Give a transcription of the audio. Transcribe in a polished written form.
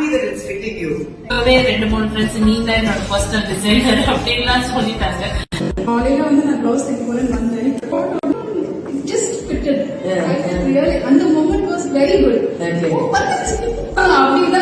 happy that it's fitting you. ரெண்டு மூணு friends நீங்க என்னோட பர்சனல் டிசைனர் அப்படின்லாம் சொல்லிட்டாங்க. காலையில நான் ப்ளவுஸ் தைக்க போறேன்னு வந்தேன். Just fitted. Really, and the moment was very good. Okay. அப்படின்னா